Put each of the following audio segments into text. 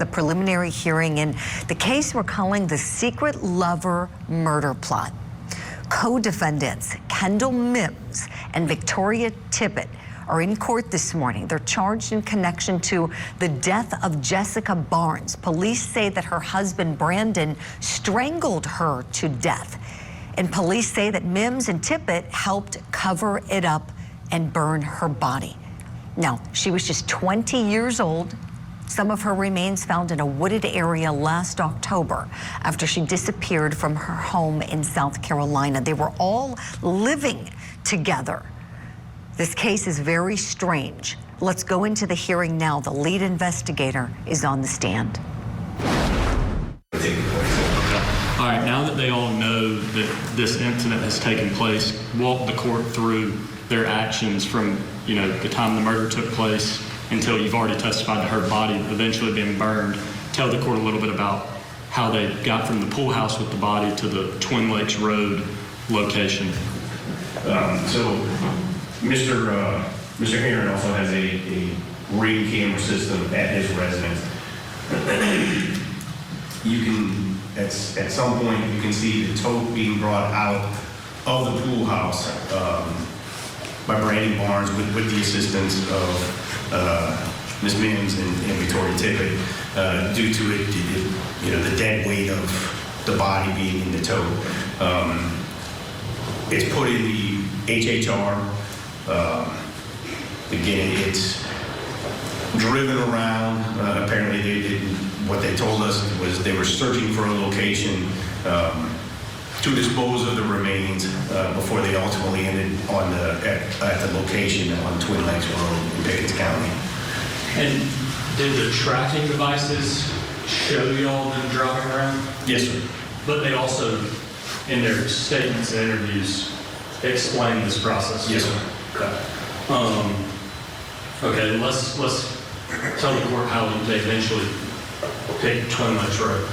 the preliminary hearing in the case we're calling the secret lover murder plot. Co-defendants Kendall Mims and Victoria Tippett are in court this morning. They're charged in connection to the death of Jesscia Barnes. Police say that her husband Brandon strangled her to death. And police say that Mims and Tippett helped cover it up and burn her body. Now, she was just 20 years old. Some of her remains found in a wooded area last October after she disappeared from her home in South Carolina. They were all living together. This case is very strange. Let's go into the hearing now. The lead investigator is on the stand. All right, now that they all know that this incident has taken place, walk the court through their actions from, the time the murder took place until you've already testified to her body eventually being burned. Tell the court a little bit about how they got from the pool house with the body to the Twin Lakes Road location. So Mr. Heron also has a ring camera system at his residence. You can, at some point, you can see the tote being brought out of the pool house by Brandon Barnes with the assistance of Ms. Mims and Victoria Tippett, due to the dead weight of the body being in the tote. It's put in the HHR. Again, it's driven around. Apparently, what they told us was they were searching for a location to dispose of the remains before they ultimately ended at the location on Twin Lakes Road in Pickens County. And did the tracking devices show y'all them driving around? Yes, sir. But they also, in their statements and interviews, explain this process? Yes, sir. Okay. Okay, let's tell the court how they eventually picked Twin Lakes Road.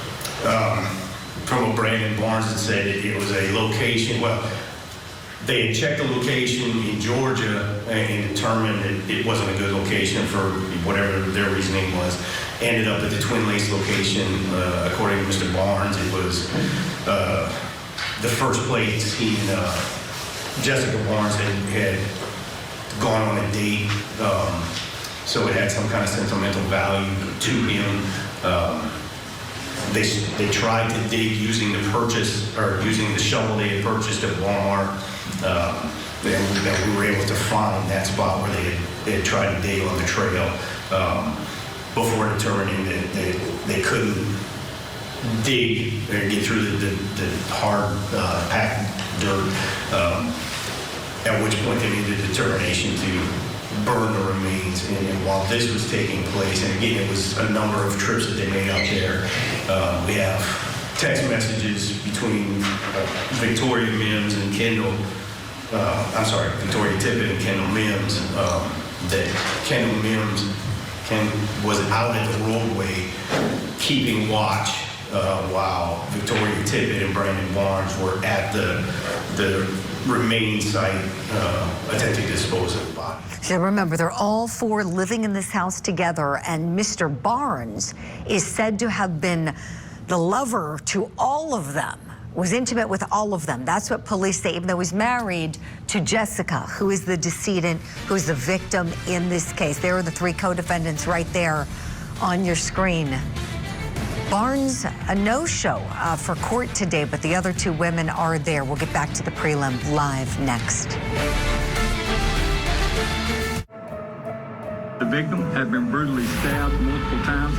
From what Brandon Barnes had said, it was a location. Well, they had checked the location in Georgia and determined that it wasn't a good location for whatever their reasoning was. Ended up at the Twin Lakes location. According to Mr. Barnes, it was the first place he and Jesscia Barnes had gone on a date, so it had some kind of sentimental value to him. They tried to dig using the shovel they had purchased at Walmart, and we were able to find that spot where they had tried to dig on the trail before determining that they couldn't dig or get through the hard packed dirt, at which point they made the determination to burn the remains. And while this was taking place, and again, it was a number of trips that they made out there, we have text messages between Victoria Mims and Kendall, Victoria Tippett and Kendall Mims, that Kendall Mims was out at the roadway keeping watch while Victoria Tippett and Brandon Barnes were at the remaining site attempting to dispose of the body. So remember, they're all four living in this house together, and Mr. Barnes is said to have been the lover to all of them, was intimate with all of them. That's what police say, even though he's married to Jesscia, who is the decedent, who is the victim in this case. There are the three co-defendants right there on your screen. Barnes, a no-show for court today, but the other two women are there. We'll get back to the prelim live next. The victim had been brutally stabbed multiple times.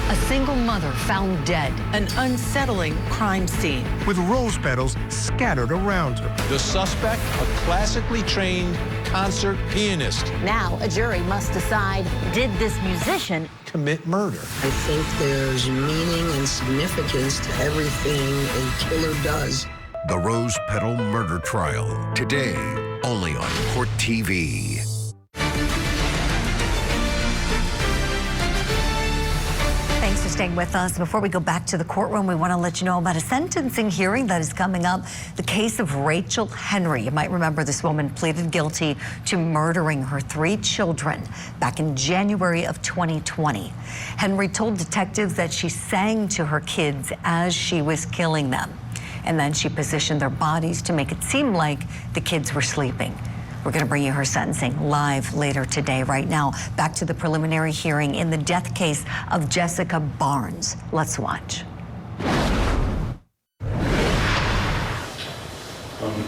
A single mother found dead, an unsettling crime scene. With rose petals scattered around her. The suspect, a classically trained concert pianist. Now a jury must decide, did this musician commit murder? I think there's meaning and significance to everything a killer does. The Rose Petal Murder Trial, today, only on Court TV. Thanks for staying with us. Before we go back to the courtroom, we want to let you know about a sentencing hearing that is coming up. The case of Rachel Henry. You might remember this woman pleaded guilty to murdering her 3 children back in January of 2020. Henry told detectives that she sang to her kids as she was killing them. And then she positioned their bodies to make it seem like the kids were sleeping. We're going to bring you her sentencing live later today. Right now, back to the preliminary hearing in the death case of Jesscia Barnes. Let's watch.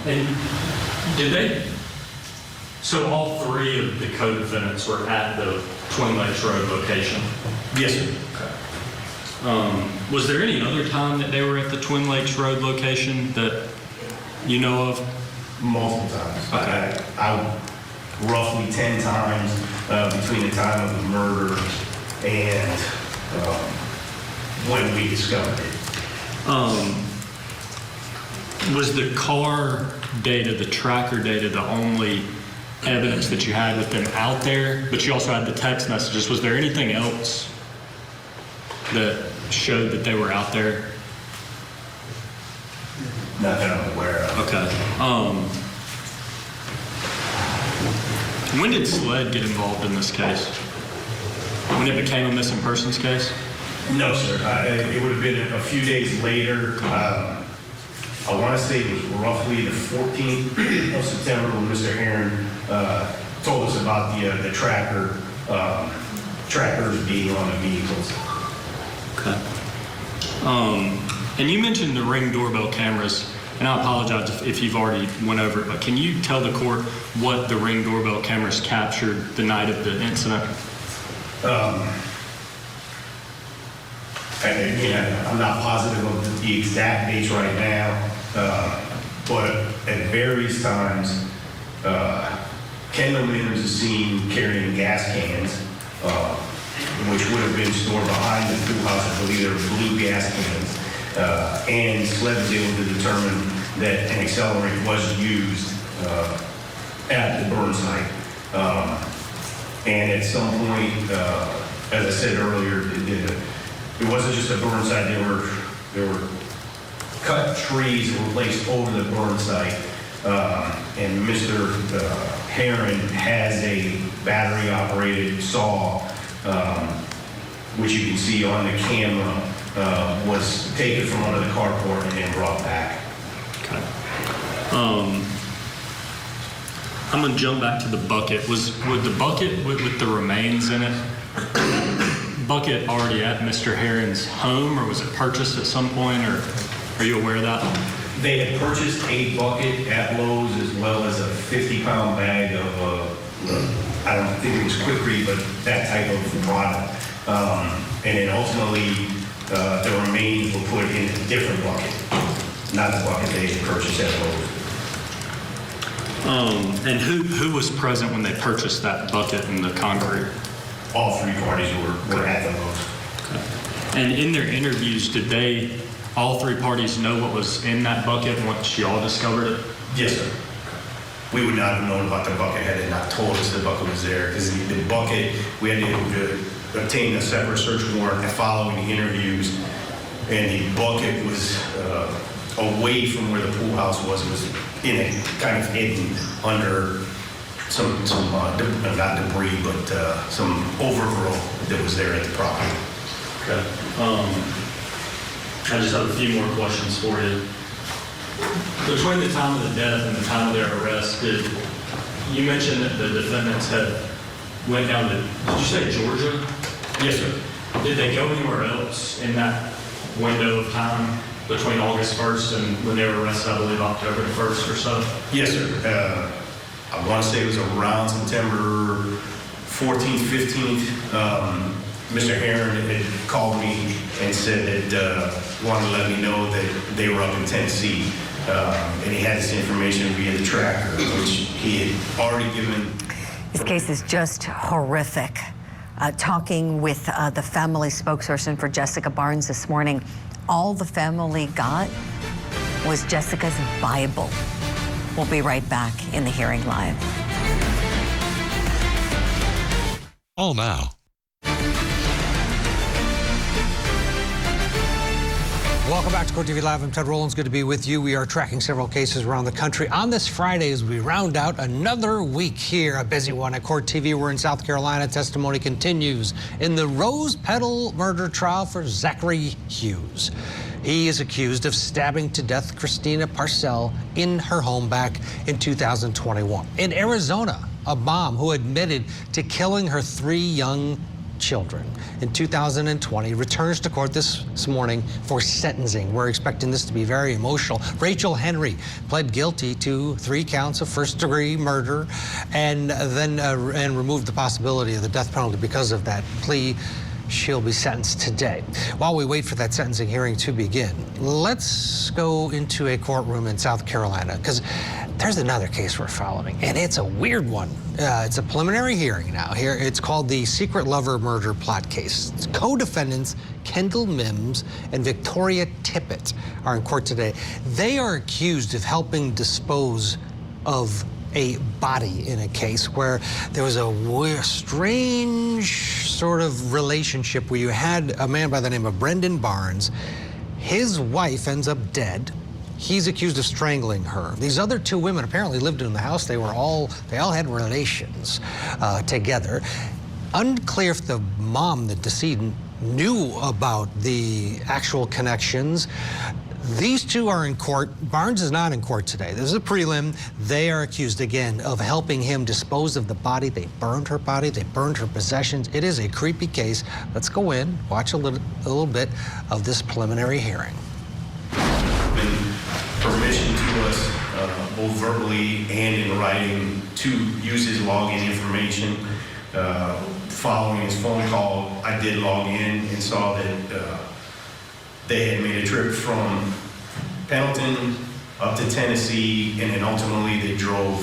And did they? So all 3 of the co-defendants were at the Twin Lakes Road location? Yes, sir. Okay. Was there any other time that they were at the Twin Lakes Road location that you know of? Multiple times. Okay. I roughly 10 times between the time of the murder and when we discovered it. Was the car data, the tracker data, the only evidence that you had with them out there? But you also had the text messages. Was there anything else that showed that they were out there? Not that I'm aware of. Okay. When did SLED get involved in this case? When it became a missing persons case? No, sir. It would have been a few days later. I want to say it was roughly the 14th of September when Mr. Heron told us about the trackers being on the vehicles. Okay. And you mentioned the Ring doorbell cameras, and I apologize if you've already went over it, but can you tell the court what the Ring doorbell cameras captured the night of the incident? I'm not positive of the exact dates right now, but at various times, Kendall Mims is seen carrying gas cans, which would have been stored behind the pool house. I believe they were blue gas cans. And SLED was able to determine that an accelerant was used at the burn site. And at some point, as I said earlier, it wasn't just a burn site. There were cut trees that were placed over the burn site. And Mr. Heron has a battery-operated saw, which you can see on the camera. Was taken from under the carport and then brought back. Okay. I'm going to jump back to the bucket. Would the bucket with the remains in it, bucket already at Mr. Heron's home, or was it purchased at some point, or are you aware of that? They had purchased a bucket at Lowe's as well as a 50-pound bag of, I don't think it was Quick-Read, but that type of product. And then ultimately, the remains were put in a different bucket, not the bucket they had purchased at Lowe's. And who was present when they purchased that bucket and the concrete? All 3 parties were at the Lowe's. Okay. And in their interviews, did all 3 parties know what was in that bucket once y'all discovered it? Yes, sir. We would not have known about the bucket had they not told us the bucket was there, because the bucket, we had to obtain a separate search warrant following the interviews, and the bucket was away from where the pool house was. It was in a kind of hidden under some not debris, but some overgrowth that was there at the property. Okay. I just have a few more questions for you. Between the time of the death and the time of their arrest, you mentioned that the defendants went down to, did you say Georgia? Yes, sir. Did they go anywhere else in that window of time between August 1st and when they were arrested, I believe October 1st or so? Yes, sir. I want to say it was around September 14th, 15th. Mr. Heron had called me and said that wanted to let me know that they were up in Tennessee. And he had this information via the tracker, which he had already given. This case is just horrific. Talking with the family spokesperson for Jesscia Barnes this morning, all the family got was Jessica's Bible. We'll be right back in the hearing live. All now. Welcome back to Court TV Live. I'm Ted Rowlands. Good to be with you. We are tracking several cases around the country on this Friday as we round out another week here. A busy one at Court TV. We're in South Carolina. Testimony continues in the Rose Petal murder trial for Zachary Hughes. He is accused of stabbing to death Christina Parcell in her home back in 2021. In Arizona, a mom who admitted to killing her 3 young children in 2020 returns to court this morning for sentencing. We're expecting this to be very emotional. Rachel Henry pled guilty to 3 counts of first-degree murder and then removed the possibility of the death penalty because of that plea. She'll be sentenced today. While we wait for that sentencing hearing to begin, let's go into a courtroom in South Carolina, because there's another case we're following, and it's a weird one. It's a preliminary hearing now. Here, it's called the Secret Lover Murder Plot case. It's co-defendants Kendall Mims and Victoria Tippett are in court today. They are accused of helping dispose of a body in a case where there was a strange sort of relationship where you had a man by the name of Brendan Barnes. His wife ends up dead. He's accused of strangling her. These other 2 women apparently lived in the house. They all had relations together. Unclear if the mom, the decedent, knew about the actual connections. These 2 are in court. Barnes is not in court today. This is a prelim. They are accused, again, of helping him dispose of the body. They burned her body. They burned her possessions. It is a creepy case. Let's go in, watch a little bit of this preliminary hearing. Been permission to us, both verbally and in writing, to use his login information. Following his phone call, I did log in and saw that they had made a trip from Pendleton up to Tennessee, and then ultimately they drove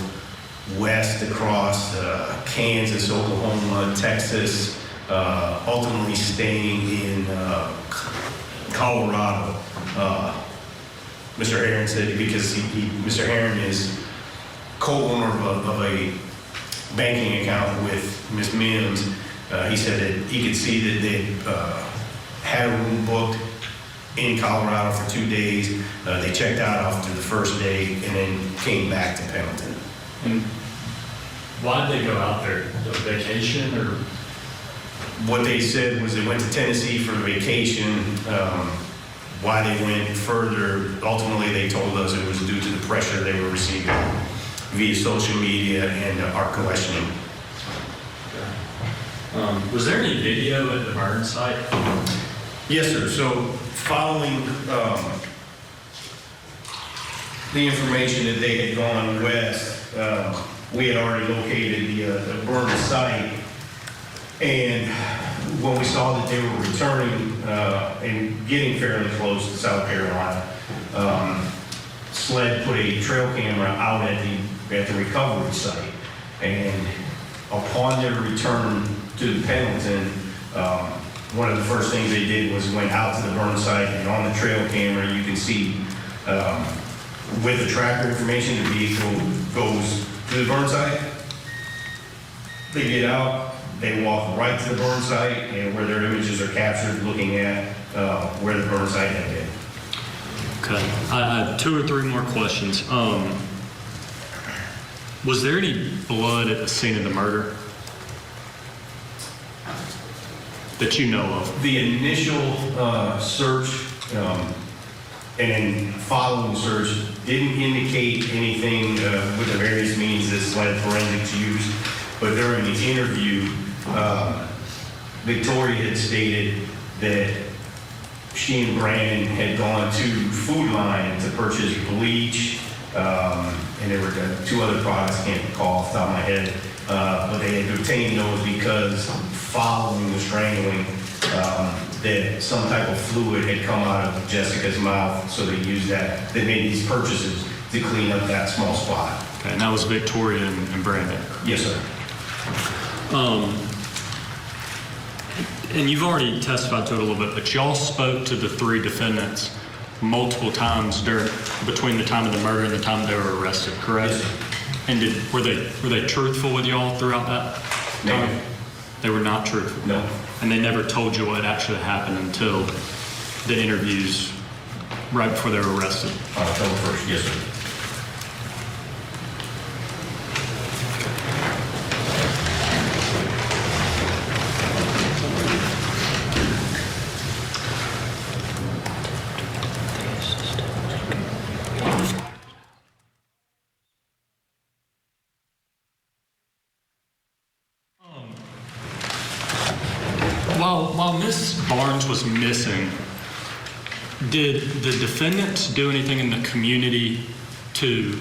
west across Kansas, Oklahoma, Texas, ultimately staying in Colorado. Mr. Heron said, because Mr. Heron is co-owner of a banking account with Ms. Mims, he said that he could see that they had a room booked in Colorado for 2 days. They checked out after the first day and then came back to Pendleton. And why did they go out there? A vacation or? What they said was they went to Tennessee for vacation. Why they went further, ultimately they told us it was due to the pressure they were receiving via social media and our questioning. Was there any video at the burn site? Yes, sir. So following the information that they had gone west, we had already located the burn site, and when we saw that they were returning and getting fairly close to South Carolina, SLED put a trail camera out at the recovery site, and upon their return to Pendleton, one of the first things they did was went out to the burn site, and on the trail camera you can see with the tracker information the vehicle goes to the burn site. They get out, they walk right to the burn site, and where their images are captured looking at where the burn site had been. Okay, I have 2 or 3 more questions. Was there any blood at the scene of the murder that you know of? The initial search and then following search didn't indicate anything with the various means that SLED forensics used, but during the interview, Victoria had stated that she and Brandon had gone to Food Line to purchase bleach, and there were 2 other products, I can't recall off the top of my head, but they had obtained those because following the strangling, that some type of fluid had come out of Jessica's mouth, so they used that. They made these purchases to clean up that small spot. Okay, and that was Victoria and Brandon? Yes, sir. And you've already testified to it a little bit, but y'all spoke to the 3 defendants multiple times between the time of the murder and the time they were arrested, correct? Yes, sir. And were they truthful with y'all throughout that time? No. They were not truthful? No. And they never told you what actually happened until the interviews right before they were arrested? October 1st, yes, sir. While Miss Barnes was missing, did the defendants do anything in the community to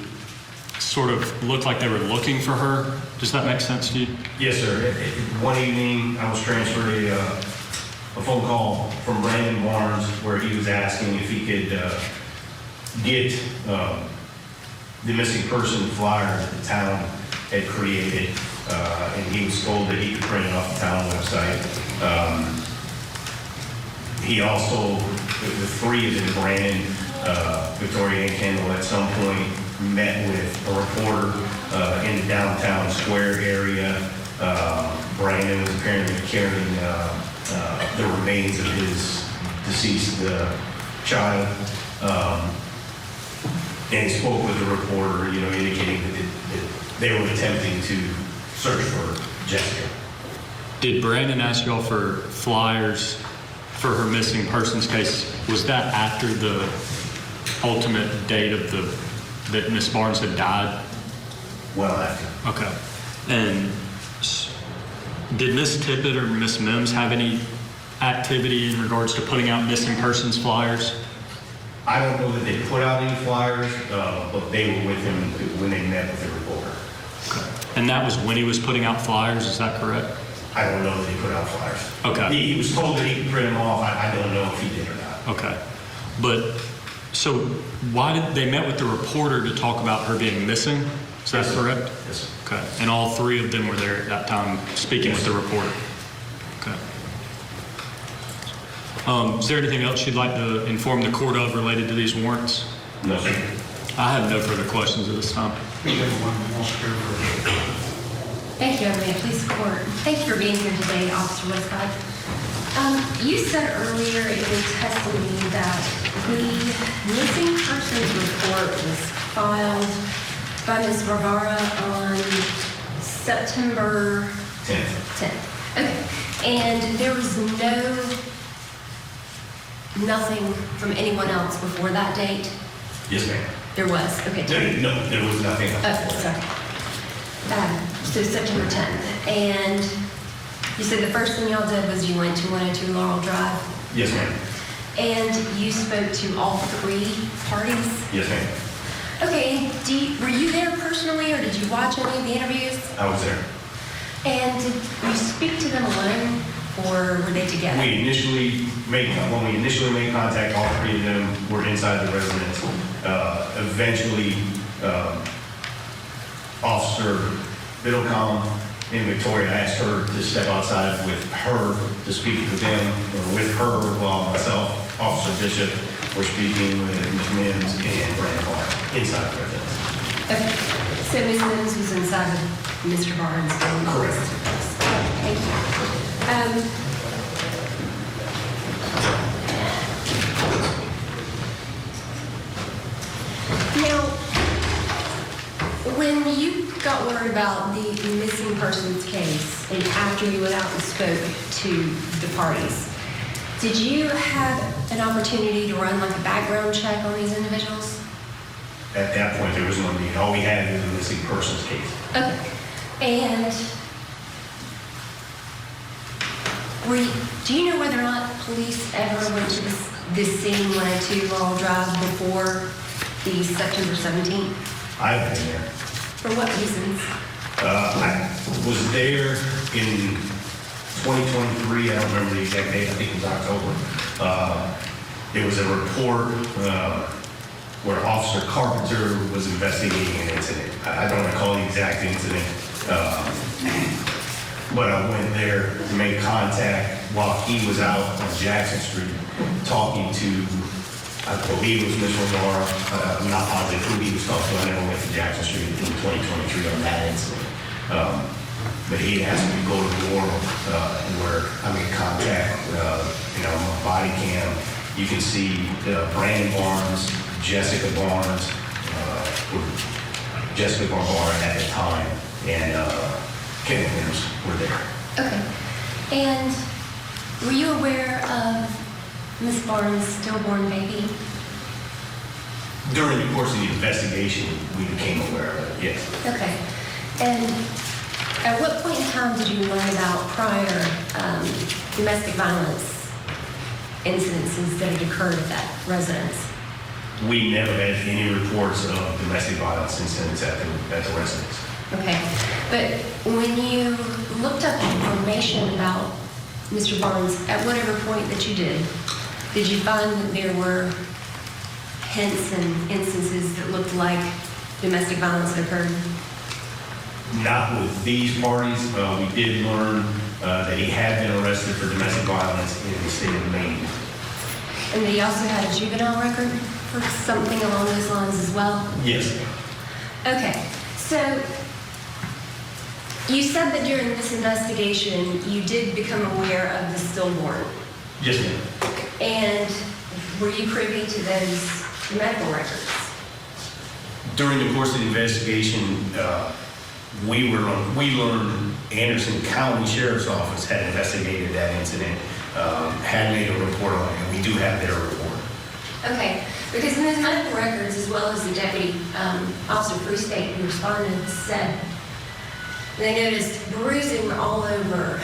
sort of look like they were looking for her? Does that make sense to you? Yes, sir. One evening, I was transferred a phone call from Brandon Barnes where he was asking if he could get the missing person flyer that the town had created, and he was told that he could print it off the town website. He also, the three of them, Brandon, Victoria, and Kendall, at some point met with a reporter in the downtown square area. Brandon was apparently carrying the remains of his deceased child. And he spoke with the reporter, indicating that they were attempting to search for Jesscia. Did Brandon ask y'all for flyers for her missing persons case? Was that after the ultimate date of that Miss Barnes had died? Well after. Okay. And did Miss Tippett or Miss Mims have any activity in regards to putting out missing persons flyers? I don't know that they put out any flyers, but they were with him when they met with the reporter. Okay. And that was when he was putting out flyers, is that correct? I don't know that he put out flyers. Okay. He was told that he could print them off. I don't know if he did or not. Okay. But, so why did they met with the reporter to talk about her being missing? Is that correct? Yes, sir. Okay. And all three of them were there at that time speaking with the reporter? Okay. Is there anything else you'd like to inform the court of related to these warrants? No, sir. I have no further questions at this time. Thank you, everybody. Police court. Thank you for being here today, Officer Wescott. You said earlier in your testimony that the missing persons report was filed by Ms. Rivera on September 10th. Okay. And there was nothing from anyone else before that date? Yes, ma'am. There was. Okay. No, there was nothing else. Oh, sorry. So September 10th. And you said the first thing y'all did was you went to 102 Laurel Drive? Yes, ma'am. And you spoke to all three parties? Yes, ma'am. Okay. Were you there personally, or did you watch any of the interviews? I was there. And did you speak to them alone, or were they together? When we initially made contact, all three of them were inside the residence. Eventually, Officer Middlecom and Victoria asked her to step outside with her to speak with them, or with her, while myself, Officer Bishop, were speaking with Ms. Mims and Brandon Barnes inside the residence. Okay. So Ms. Mims was inside of Mr. Barnes' room? Correct. Thank you. Now, when you got word about the missing persons case, and after you went out and spoke to the parties, did you have an opportunity to run like a background check on these individuals? At that point, there was no need. All we had was the missing persons case. Okay. And do you know whether or not police ever went to this scene 102 Laurel Drive before the September 17th? I've been there. For what reasons? I was there in 2023. I don't remember the exact date. I think it was October. There was a report where Officer Carpenter was investigating an incident. I don't recall the exact incident, but I went there to make contact while he was out on Jackson Street talking to, I believe it was Ms. Rivera. I'm not positive who he was talking to. I never went to Jackson Street in 2023 on that incident. But he asked me to go to Laurel where I made contact, my body cam, You can see Brandon Barnes, Jessica Barnes, Jessica Barnes at the time, and Kendall Mims were there. Okay. And were you aware of Miss Barnes' stillborn baby? During the course of the investigation, we became aware of it, yes. Okay. And at what point in time did you learn about prior domestic violence incidences that had occurred at that residence? We never had any reports of domestic violence incidents at the residence. Okay. But when you looked up information about Mr. Barnes, at whatever point that you did you find that there were hints and instances that looked like domestic violence had occurred? Not with these parties. We did learn that he had been arrested for domestic violence in the state of Maine. And that he also had a juvenile record for something along those lines as well? Yes. Okay. So you said that during this investigation you did become aware of the stillborn. Yes, ma'am. And were you privy to those medical records? During the course of the investigation, we learned Anderson County Sheriff's Office had investigated that incident, had made a report on it, and we do have their report. Okay, because in those medical records, as well as the deputy, Officer Free State, who responded, said they noticed bruising all over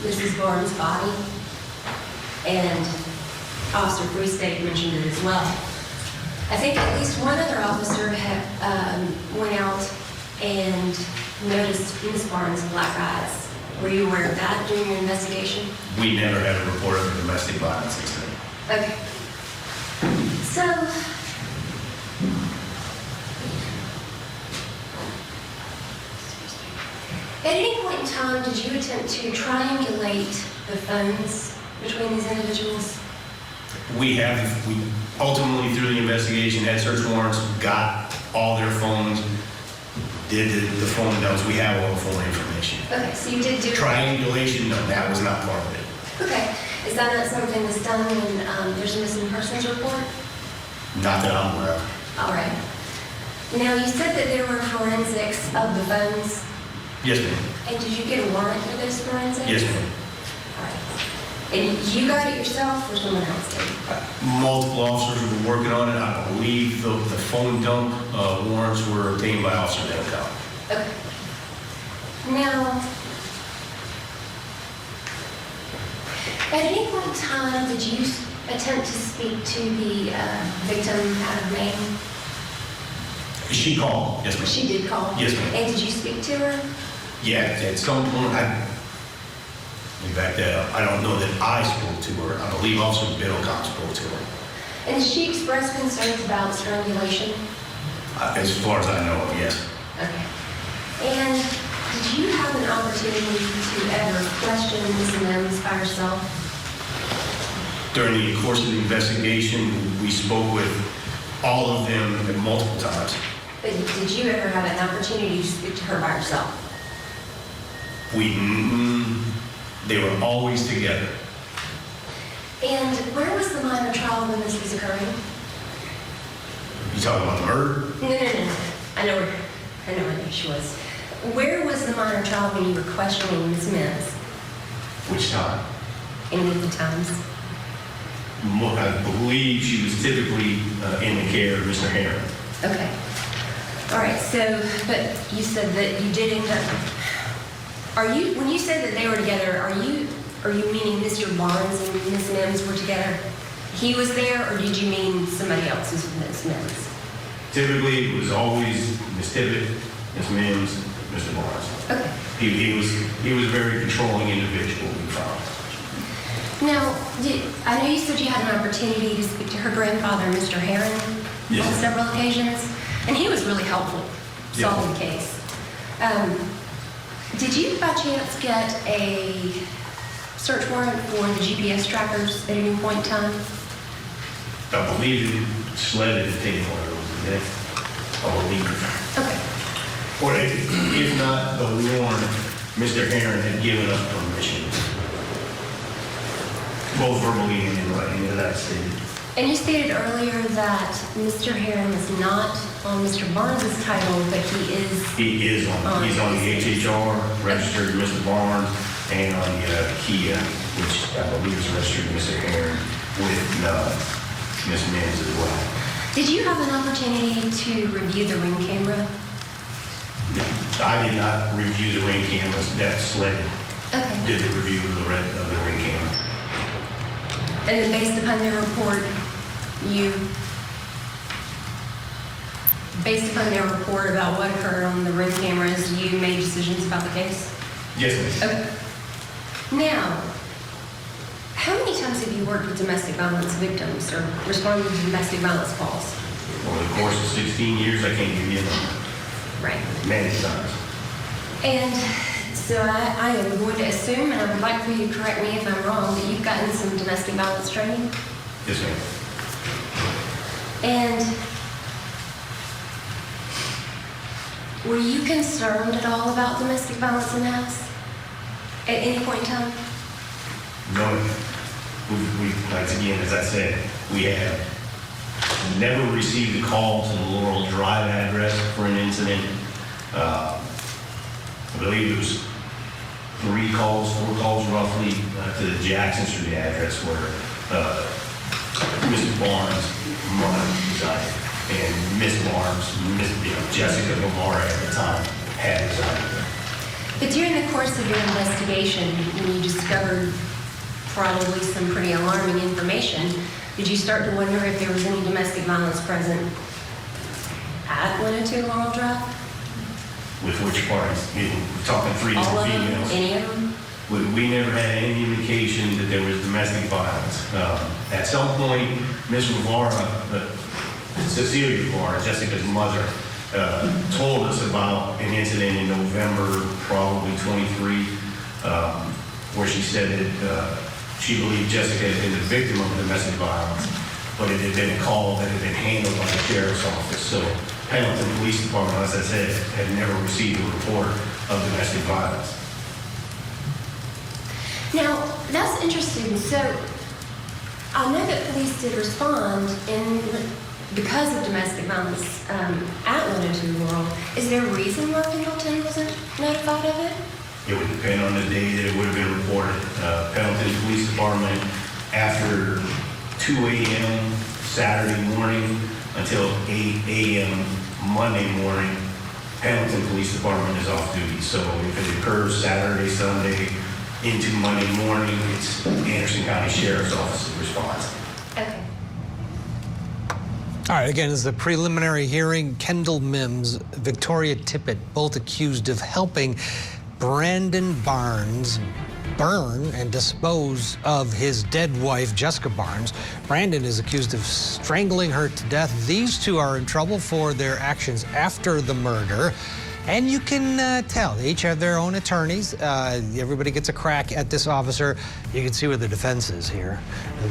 Mrs. Barnes' body, and Officer Free State mentioned it as well. I think at least one other officer had went out and noticed Ms. Barnes' black eyes. Were you aware of that during your investigation? We never had a report of a domestic violence incident. Okay. So, at any point in time, did you attempt to triangulate the phones between these individuals? We ultimately, through the investigation, had search warrants, got all their phones, did the phone notes. We have all the phone information. Okay, so you did do triangulation. No, that was not part of it. Okay, is that not something that's done when there's a missing persons report? Not that I'm aware of. All right. Now you said that there were forensics of the phones. Yes, ma'am. And did you get a warrant for those forensics? Yes, ma'am. All right. And you got it yourself or someone else did? Multiple officers have been working on it. I believe the phone dump warrants were obtained by Officer Wescott. Okay. Now, at any point in time, did you attempt to speak to the victim out of Maine? She called. Yes, ma'am. She did call? Yes, ma'am. And did you speak to her? Yeah, at some point, let me back that up. I don't know that I spoke to her. I believe Officer Wescott spoke to her. And did she express concerns about strangulation? As far as I know, yes. Okay. And did you have an opportunity to ever question Ms. Mims by herself? During the course of the investigation, we spoke with all of them multiple times. But did you ever have an opportunity to speak to her by herself? They were always together. And where was the minor trial when this was occurring? You talking about the murder? No. I know where she was. Where was the minor trial when you were questioning Ms. Mims? Which time? Any of the times? I believe she was typically in the care of Mr. Heron. Okay. All right, so, but you said that you did end up, when you said that they were together, are you meaning Mr. Barnes and Ms. Mims were together? He was there, or did you mean somebody else who's with Ms. Mims? Typically, it was always Ms. Tippett, Ms. Mims, Mr. Barnes. Okay. He was a very controlling individual, we found. Now, I know you said you had an opportunity to speak to her grandfather, Mr. Heron, yes, on several occasions, and he was really helpful solving the case. Did you, by chance, get a search warrant for the GPS trackers at any point in time? I believe SLED had taken one of those, I believe. Okay. Or if not, the warrant, Mr. Heron had given us permission. both verbally and in writing, as I stated. And you stated earlier that Mr. Heron is not on Mr. Barnes' title, but he is. He is on. He's on the HHR, registered to Mr. Barnes, and on the Kia, which I believe is registered to Mr. Heron with Ms. Mims as well. Did you have an opportunity to review the ring camera? I did not review the ring cameras. That Sled did the review of the ring camera. And then based upon their report, based upon their report about what occurred on the ring cameras, you made decisions about the case? Yes, ma'am. Okay. Now, how many times have you worked with domestic violence victims or responded to domestic violence calls? Over the course of 16 years, I can't give you a number. Right. Many times. And so I am going to assume, and I would like for you to correct me if I'm wrong, that you've gotten some domestic violence training? Yes, ma'am. And were you concerned at all about domestic violence in the house at any point in time? No. We like, again, as I said, we have never received a call to the Laurel Drive address for an incident. I believe it was 4 calls roughly to the Jackson Street address where Mr. Barnes' mother resided, and Miss Barnes, Jessica Guevara at the time, had resided. But during the course of your investigation, when you discovered probably some pretty alarming information, did you start to wonder if there was any domestic violence present at 102 Laurel Drive? With which parties? We're talking 3 All different of them? females. Any of them? We never had any indication that there was domestic violence. At some point, Ms. Guevara, Cecilia Guevara, Jessica's mother, told us about an incident in November, probably 23, where she said that she believed Jessica had been the victim of domestic violence, but it had been a call that had been handled by the sheriff's office. So Pendleton Police Department, as I said, had never received a report of domestic violence. Now, that's interesting. So I know that police did respond because of domestic violence at 102 Laurel. Is there a reason why Pendleton wasn't notified of it? It would depend on the day that it would have been reported. Pendleton Police Department, after 2 a.m. Saturday morning until 8 a.m. Monday morning, Pendleton Police Department is off duty. So if it occurs Saturday, Sunday, into Monday morning, it's Anderson County Sheriff's Office's response. Okay. All right, again, this is the preliminary hearing. Kendall Mims, Victoria Tippett, both accused of helping Brandon Barnes burn and dispose of his dead wife, Jessica Barnes. Brandon is accused of strangling her to death. These two are in trouble for their actions after the murder. And you can tell, they each have their own attorneys. Everybody gets a crack at this officer. You can see where the defense is here.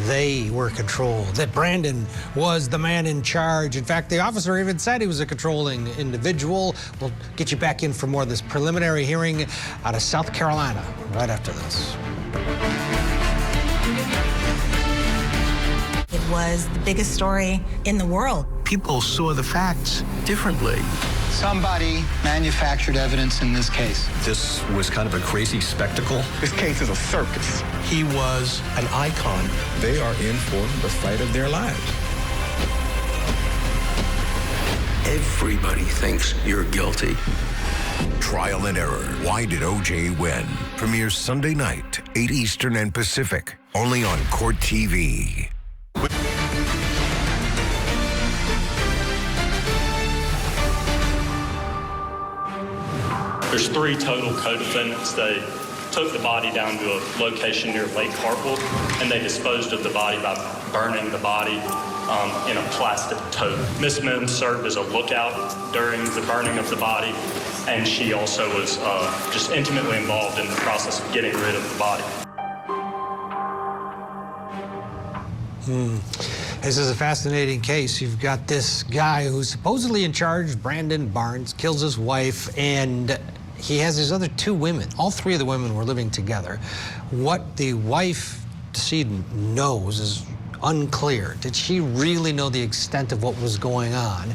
They were controlled, that Brandon was the man in charge. In fact, the officer even said he was a controlling individual. We'll get you back in for more of this preliminary hearing out of South Carolina right after this. It was the biggest story in the world. People saw the facts differently. Somebody manufactured evidence in this case. This was kind of a crazy spectacle. This case is a circus. He was an icon. They are in for the fight of their lives. Everybody thinks you're guilty. Trial and Error. Why did O.J. win? Premieres Sunday night, 8 Eastern and Pacific, only on Court TV. There's 3 total co-defendants. They took the body down to a location near Lake Hartwell, and they disposed of the body by burning the body in a plastic tote. Miss Mims served as a lookout during the burning of the body, and she also was just intimately involved in the process of getting rid of the body. This is a fascinating case. You've got this guy who's supposedly in charge, Brandon Barnes, kills his wife, and he has his other 2 women. All 3 of the women were living together. What the wife decedent knows is unclear. Did she really know the extent of what was going on?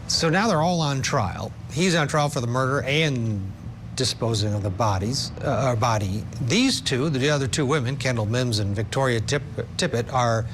So now they're all on trial. He's on trial for the murder and disposing of the body. These two, the other two women, Kendall Mims and Victoria Tippett, are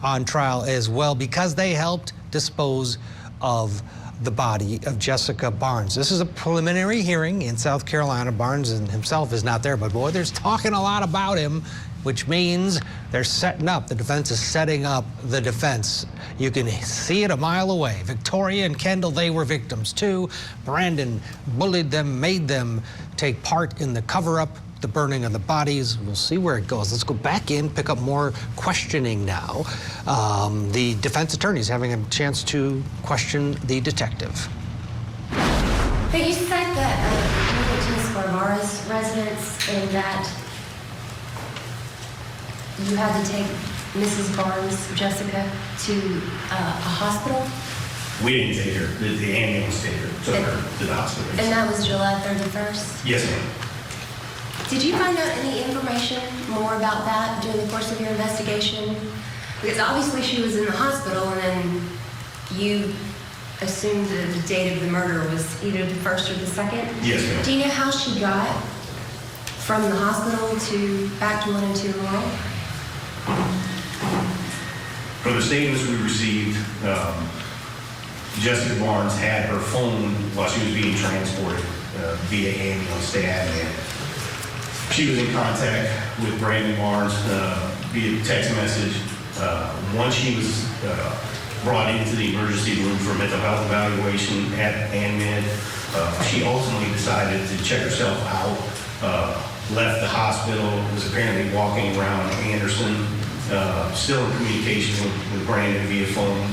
on trial as well because they helped dispose of the body of Jesscia Barnes. This is a preliminary hearing in South Carolina. Barnes himself is not there, but boy, there's talking a lot about him, which means they're setting up. The defense is setting up the defense. You can see it a mile away. Victoria and Kendall, they were victims too. Brandon bullied them, made them take part in the cover-up, the burning of the bodies. We'll see where it goes. Let's go back in, pick up more questioning now. The defense attorney's having a chance to question the detective. But you said that you went to Ms. Barbara's residence and that you had to take Mrs. Barnes, Jesscia, to a hospital? We didn't take her. The ambulance took her to the hospital. And that was July 31st? Yes, ma'am. Did you find out any information more about that during the course of your investigation? Because obviously she was in the hospital and then you assumed that the date of the murder was either the 1st or the 2nd? Yes, ma'am. Do you know how she got from the hospital to back to 102 Laurel? From the statements we received, Jesscia Barnes had her phone while she was being transported via ambulance to Advent. She was in contact with Brandon Barnes via text message. Once she was brought into the emergency room for mental health evaluation at ANMED, she ultimately decided to check herself out, left the hospital, was apparently walking around Anderson, still in communication with Brandon via phone,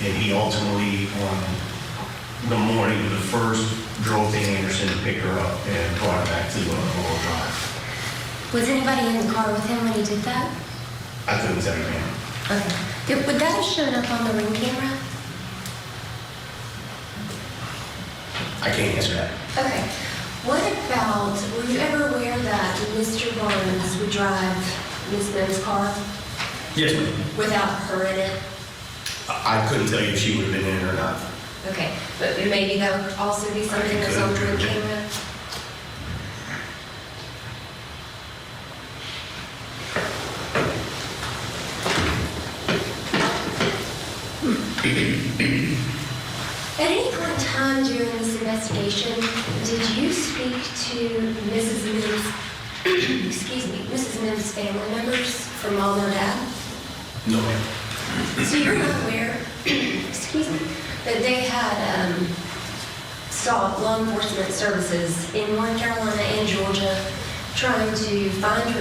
and he ultimately, on the morning of the 1st, drove to Anderson and picked her up and brought her back to Laurel Drive. Was anybody in the car with him when he did that? I couldn't tell you, ma'am. Okay. Would that have shown up on the ring camera? I can't answer that. Okay. What about, were you ever aware that Mr. Barnes would drive Ms. Mims' car? Yes, ma'am. Without her in it? I couldn't tell you if she would have been in it or not. Okay, but maybe that would also be something that's on the ring camera? At any point in time during this investigation, did you speak to Mrs. Mims, excuse me, Mrs. Mims' family members from mom or dad? No, ma'am. So you're not aware, excuse me, that they had sought law enforcement services in North Carolina and Georgia trying to find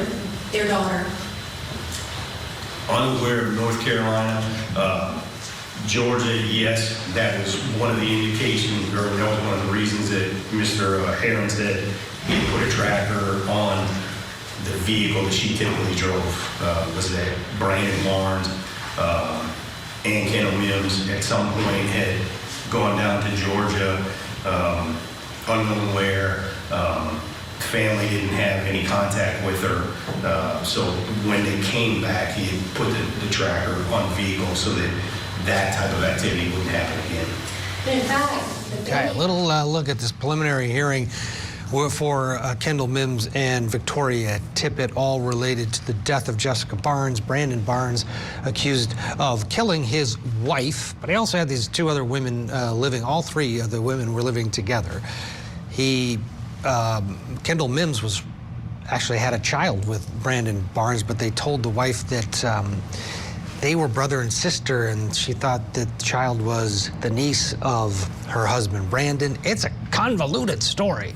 their daughter? Unaware of North Carolina. Georgia, yes, that was one of the indications, or that was one of the reasons that Mr. Heron said he put a tracker on the vehicle that she typically drove. Was that Brandon Barnes and Kendall Mims at some point had gone down to Georgia, unknown where. Family didn't have any contact with her, so when they came back, he had put the tracker on the vehicle so that type of activity wouldn't happen again. But in fact, Okay, a little look at this preliminary hearing for Kendall Mims and Victoria Tippett, all related to the death of Jesscia Barnes. Brandon Barnes accused of killing his wife, but he also had these two other women living, all three of the women were living together. Kendall Mims actually had a child with Brandon Barnes, but they told the wife that they were brother and sister, and she thought that the child was the niece of her husband, Brandon. It's a convoluted story.